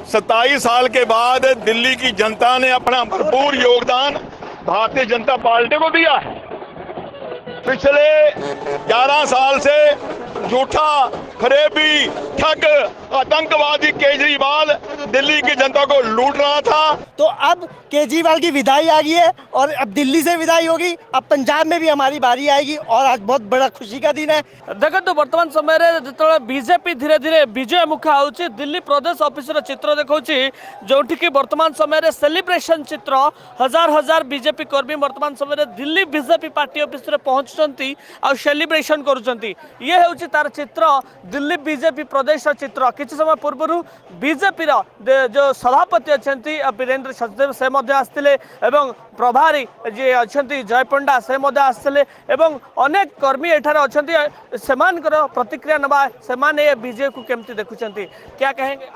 27 साल के बाद दिल्ली की जनता ने अपना भरपूर योगदान भारतीय जनता पार्टी को दिया है। पिछले 11 साल से झूठा, फरेबी, ठग, आतंकवादी केजरीवाल दिल्ली की जनता को लूट रहा था। तो अब केजरीवाल की विदाई आ गई है और अब दिल्ली से विदाई होगी, अब पंजाब में भी हमारी बारी आएगी और आज बहुत बड़ा खुशी का दिन है। देखो वर्तमान समय जो बीजेपी धीरे धीरे विजय मुखा होची दिल्ली प्रदेश ऑफिस चित्र देखौची जोठी कि वर्तमान समय सेलिब्रेशन चित्र हजार हजार बीजेपी कर्मी वर्तमान समय दिल्ली बीजेपी पार्टी ऑफिस पहुंचुंती आ सेलिब्रेशन करुचंती। ये होची तार चित्र दिल्ली बीजेपी प्रदेश चित्र। किछि समय पूर्व बीजेपी जो सभापति अच्छी वीरेंद्र सचदेव से आसते एवं प्रभारी जी अच्छा जय पंडा से आसते एवं अनेक कर्मी एठार अच्छा सेमानकर प्रतिक्रिया नवा से विजय को केमती देखुंट क्या कहेंगे?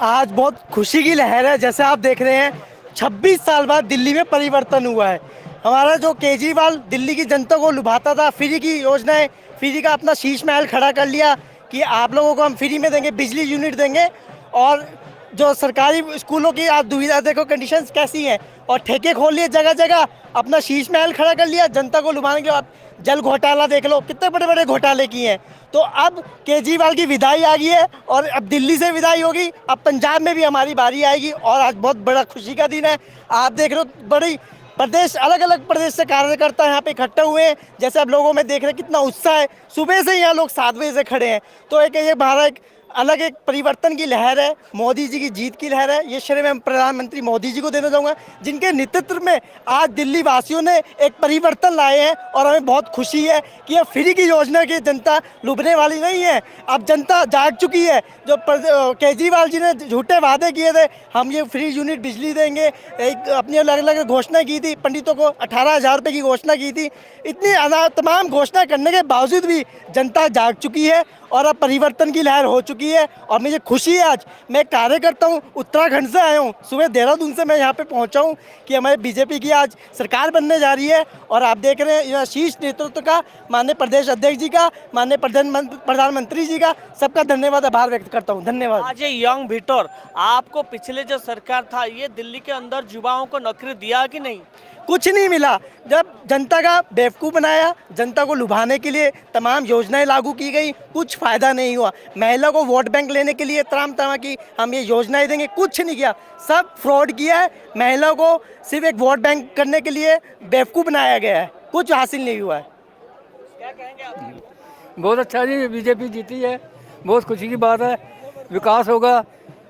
आज बहुत खुशी की लहर है। जैसे आप देख रहे हैं 26 साल बाद दिल्ली में परिवर्तन हुआ है। हमारा जो केजरीवाल दिल्ली की जनता को लुभाता था, फ्री की योजनाएं, फ्री का अपना शीश महल खड़ा कर लिया कि आप लोगों को हम फ्री में देंगे, बिजली यूनिट देंगे। और जो सरकारी स्कूलों की आप दुविधा देखो, कंडीशंस कैसी हैं, और ठेके खोल लिए जगह जगह, अपना शीश महल खड़ा कर लिया जनता को लुभाने के लिए। आप जल घोटाला देख लो, कितने बड़े बड़े घोटाले किए हैं। तो अब केजरीवाल की विदाई आ गई है और अब दिल्ली से विदाई होगी, अब पंजाब में भी हमारी बारी आएगी और आज बहुत बड़ा खुशी का दिन है। आप देख रहे हो बड़ी प्रदेश, अलग अलग प्रदेश से कार्यकर्ता यहाँ पे इकट्ठे हुए हैं। जैसे अब लोगों में देख रहे हैं कितना उत्साह है, सुबह से यहाँ लोग 7 बजे से खड़े हैं। तो ये भारत अलग एक परिवर्तन की लहर है, मोदी जी की जीत की लहर है। ये श्रेय मैं प्रधानमंत्री मोदी जी को देना चाहूँगा, जिनके नेतृत्व में आज दिल्ली वासियों ने एक परिवर्तन लाए हैं और हमें बहुत खुशी है कि ये फ्री की योजना की जनता लुभने वाली नहीं है। अब जनता जाग चुकी है। जो केजरीवाल जी ने झूठे वादे किए थे, हम ये फ्री यूनिट बिजली देंगे, एक अपनी अलग अलग घोषणा की थी, पंडितों को 18,000 रुपये की घोषणा की थी। इतनी तमाम घोषणा करने के बावजूद भी जनता जाग चुकी है और अब परिवर्तन की लहर हो चुकी है। और मुझे खुशी है, आज मैं कार्यकर्ता हूँ, उत्तराखंड से आया हूँ, सुबह देहरादून से मैं यहाँ पे पहुँचा हूँ कि हमारे बीजेपी की आज सरकार बनने जा रही है। और आप देख रहे हैं शीर्ष नेतृत्व का, माननीय प्रदेश अध्यक्ष जी का, माननीय प्रधानमंत्री जी का, सबका धन्यवाद, आभार व्यक्त करता हूँ। धन्यवाद। आज ये यंग भीटर, आपको पिछले जो सरकार था ये दिल्ली के अंदर युवाओं को नौकरी दिया कि नहीं? कुछ नहीं मिला। जब जनता का बेवकूफ़ बनाया, जनता को लुभाने के लिए तमाम योजनाएं लागू की गई, कुछ फ़ायदा नहीं हुआ। महिला को वोट बैंक लेने के लिए तमाम तरह की हम ये योजनाएं देंगे, कुछ नहीं किया, सब फ्रॉड किया है। महिला को सिर्फ एक वोट बैंक करने के लिए बेवकूफ़ बनाया गया है, कुछ हासिल नहीं हुआ है। क्या कहेंगे आप? बहुत अच्छा जी, बीजेपी जीती है, बहुत खुशी की बात है। विकास होगा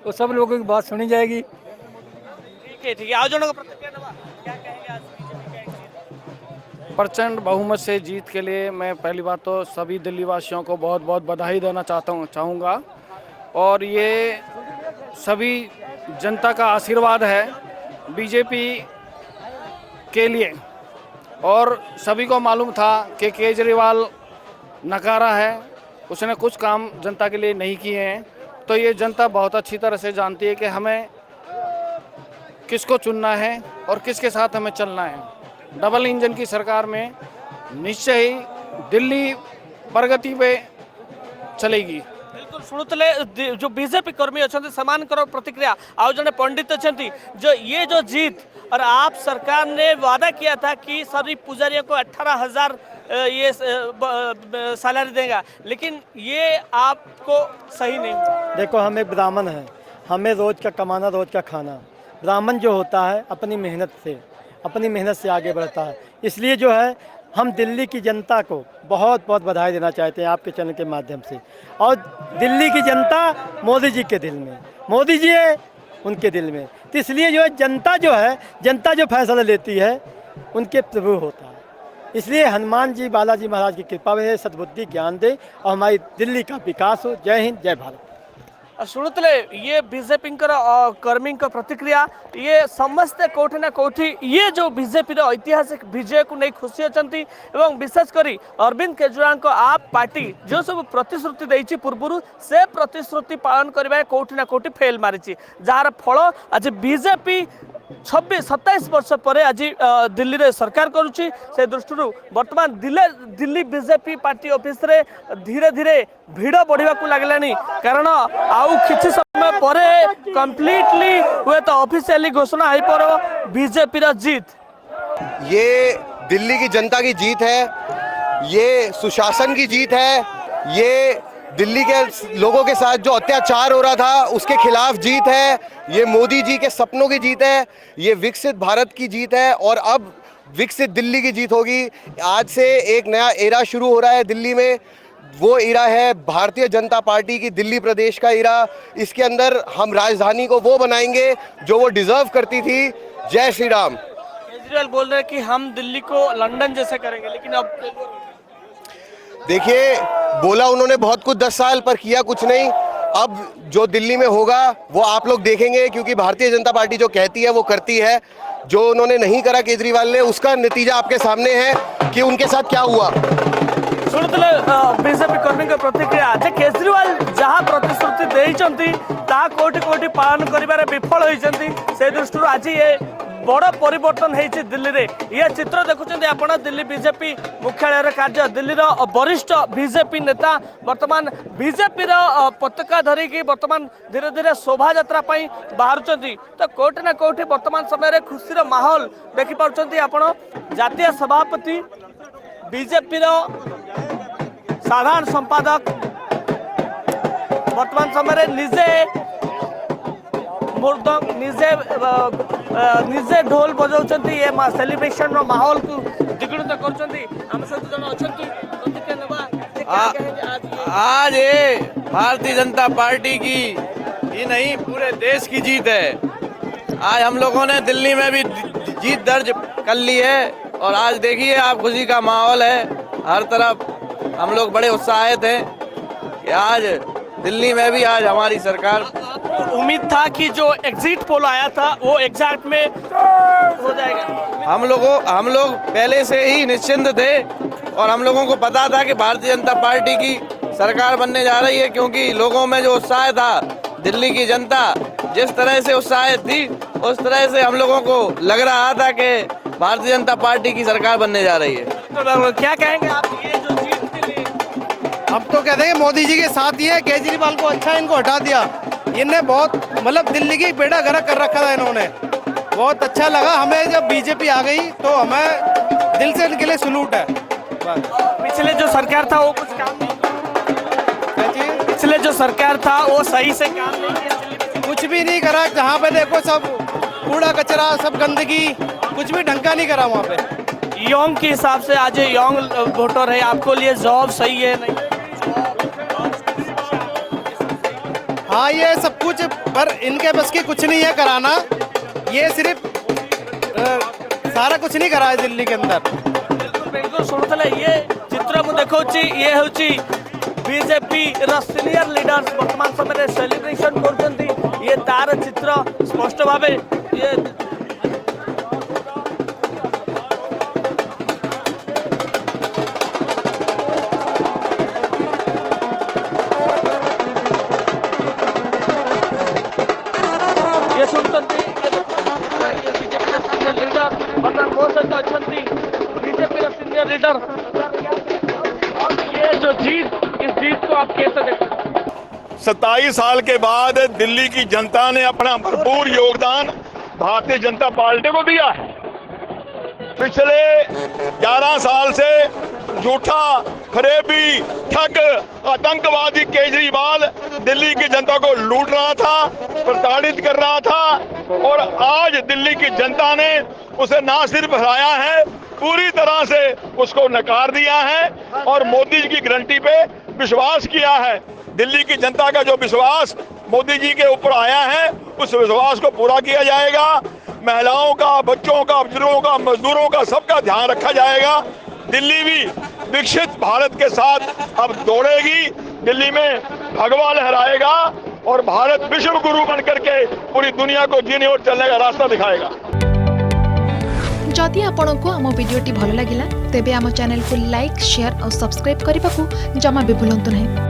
तो सब लोगों की बात सुनी जाएगी। ठीक है। आज जनों का प्रतिक्रिया नवा क्या कहेंगे आज बीजेपी क्या? प्रचंड बहुमत से जीत के लिए मैं पहली बात तो सभी दिल्ली वासियों को बहुत बहुत बधाई देना चाहूँगा। और ये सभी जनता का आशीर्वाद है बीजेपी के लिए। और सभी को मालूम था कि केजरीवाल नकारा है, उसने कुछ काम जनता के लिए नहीं किए हैं। तो ये जनता बहुत अच्छी तरह से जानती है कि हमें किसको चुनना है और किसके साथ हमें चलना है। डबल इंजन की सरकार में निश्चय ही दिल्ली प्रगति पे चलेगी। बिल्कुल शुणुले जो बीजेपी कर्मी अच्छा समान करो प्रतिक्रिया आज जने पंडित अच्छा जो ये जो जीत और आप सरकार ने वादा किया था कि सभी पुजारियों को 18,000 ये सैलरी देगा, लेकिन ये आपको सही नहीं। देखो, हम एक ब्राह्मण हैं, हमें रोज का कमाना, रोज का खाना। ब्राह्मण जो होता है अपनी मेहनत से आगे बढ़ता है। इसलिए जो है हम दिल्ली की जनता को बहुत बहुत बधाई देना चाहते हैं आपके चैनल के माध्यम से। और दिल्ली की जनता मोदी जी के दिल में, मोदी जी है उनके दिल में। तो इसलिए जो है जनता जो फैसला लेती है उनके प्रभु होता है। इसलिए हनुमान जी, बालाजी महाराज की कृपा में सद्बुद्धि ज्ञान दे और हमारी दिल्ली का विकास हो। जय हिंद, जय भारत। शुणुले ये बीजेपी कर्मी प्रतिक्रिया, ये समस्ते कोठी ना कोठी ये जो बीजेपी ऐतिहासिक विजय को नहीं खुशी अच्छा। विशेषकर अरविंद केजरीवाल को आप पार्टी जो सब प्रतिश्रुति देती पूर्व से प्रतिश्रुति पालन करने कोठी ना कोठी फेल मारी, जार फल आज बीजेपी 27 वर्ष पर आज दिल्ली रे सरकार करुच्ची से दृष्टि वर्तमान दिल्ली बीजेपी पार्टी ऑफिस रे धीरे धीरे भिड़ बढ़ा लगलानी कारण आउ किछि समय पर कंप्लीटली हुए तो ऑफिशियली घोषणा हो पर बीजेपी रा जीत। ये दिल्ली की जनता की जीत है, ये सुशासन की जीत है, ये दिल्ली के लोगों के साथ जो अत्याचार हो रहा था उसके खिलाफ जीत है, ये मोदी जी के सपनों की जीत है, ये विकसित भारत की जीत है और अब विकसित दिल्ली की जीत होगी। आज से एक नया एरा शुरू हो रहा है दिल्ली में, वो एरा है भारतीय जनता पार्टी की दिल्ली प्रदेश का एरा। इसके अंदर हम राजधानी को वो बनाएंगे जो वो डिजर्व करती थी। जय श्री राम। केजरीवाल बोल रहे हैं कि हम दिल्ली को लंदन जैसे करेंगे, लेकिन अब देखिए बोला उन्होंने बहुत कुछ 10 साल पर किया कुछ नहीं। अब जो दिल्ली में होगा वो आप लोग देखेंगे, क्योंकि भारतीय जनता पार्टी जो कहती है वो करती है। जो उन्होंने नहीं करा केजरीवाल ने, उसका नतीजा आपके सामने है कि उनके साथ क्या हुआ। शुणुले बीजेपी कर्मी प्रतिक्रिया जे केजरीवाल जहाँ प्रतिश्रुति देइचंती ता कोटी कोटी पालन करिबारे विफल होइचंती। से दृष्टि आज ये बड़ परिवर्तन होइछि दिल्ली रे। ये चित्र देखुचंती आपण दिल्ली बीजेपी मुख्यालय कार्य दिल्ली रो वरिष्ठ बीजेपी नेता वर्तमान बीजेपी रो पताका धरिकी वर्तमान धीरे धीरे शोभा यात्रा पई बाहरुचंती। तो कोटी ना कोटी वर्तमान समय रे खुशी रो माहौल देखि पारुचंती आपण। जातीय सभापति बीजेपी रो साधारण संपादक वर्तमान समय निजे मृदंग निजे ढोल बजाउछंती। ये सेलिब्रेशन रो माहौल को द्विगुणित करछंती। हम सहित जन अछंती प्रतिक्रिया नेबा आज ये भारतीय जनता पार्टी की ही नहीं पूरे देश की जीत है। आज हम लोगों ने दिल्ली में भी जीत दर्ज कर ली है और आज देखिए आप खुशी का माहौल है हर तरफ। हम लोग बड़े उत्साहित हैं कि आज दिल्ली में भी आज हमारी सरकार। उम्मीद था कि जो एग्जिट पोल आया था वो एग्जैक्ट में हो जाएगा। हम लोग पहले से ही निश्चिंत थे और हम लोगों को पता था कि भारतीय जनता पार्टी की सरकार बनने जा रही है, क्योंकि लोगों में जो उत्साह था, दिल्ली की जनता जिस तरह से उत्साहित थी उस तरह से हम लोगों को लग रहा था कि भारतीय जनता पार्टी की सरकार बनने जा रही है। तो क्या कहेंगे आप ये जो जीत के लिए? अब तो कहते हैं मोदी जी के साथ ही है। केजरीवाल को अच्छा इनको हटा दिया। इनने बहुत मतलब दिल्ली की बेड़ा गर्क कर रखा था इन्होंने। बहुत अच्छा लगा हमें जब बीजेपी आ गई, तो हमें दिल से इनके लिए सलूट है। पिछले जो सरकार था वो कुछ काम नहीं, पिछले जो सरकार था वो सही से काम नहीं किया, कुछ भी नहीं करा। जहाँ पे देखो सब कूड़ा कचरा, सब गंदगी, कुछ भी ढंग का नहीं करा वहाँ पे। यंग के हिसाब से आज यंग वोटर है, आपको लिए जॉब सही है नहीं? हाँ ये सब कुछ, पर इनके बस की कुछ नहीं है कराना। ये सिर्फ सारा कुछ नहीं करा है दिल्ली के अंदर। बिल्कुल शुणुले ये चित्र मु देखौछि, ये होछि बीजेपी रा सीनियर लीडर्स वर्तमान समय सेलिब्रेशन करछंती। ये तार चित्र स्पष्ट भावे ये लीडर। ये जो जीत, इस जीत को आप कैसे देखते हैं? 27 साल के बाद दिल्ली की जनता ने अपना भरपूर योगदान भारतीय जनता पार्टी को दिया है। पिछले 11 साल से झूठा, फरेबी, ठग, आतंकवादी केजरीवाल दिल्ली की जनता को लूट रहा था, प्रताड़ित कर रहा था, और आज दिल्ली की जनता ने उसे ना सिर्फ हराया है, पूरी तरह से उसको नकार दिया है और मोदी जी की गारंटी पे विश्वास किया है। दिल्ली की जनता का जो विश्वास मोदी जी के ऊपर आया है, उस विश्वास को पूरा किया जाएगा। महिलाओं का, बच्चों का, बुजुर्गों का, मजदूरों का, सबका ध्यान रखा जाएगा। दिल्ली भी विकसित भारत के साथ अब दौड़ेगी। दिल्ली में भगवा लहराएगा और भारत विश्व गुरु बन करके पूरी दुनिया को जीने और चलने का रास्ता दिखाएगा। जदि आपंक आम भिडी भल लगा तेब आम चैनल को लाइक, शेयर और सब्सक्राइब करने को जमा भी भूलु नहीं।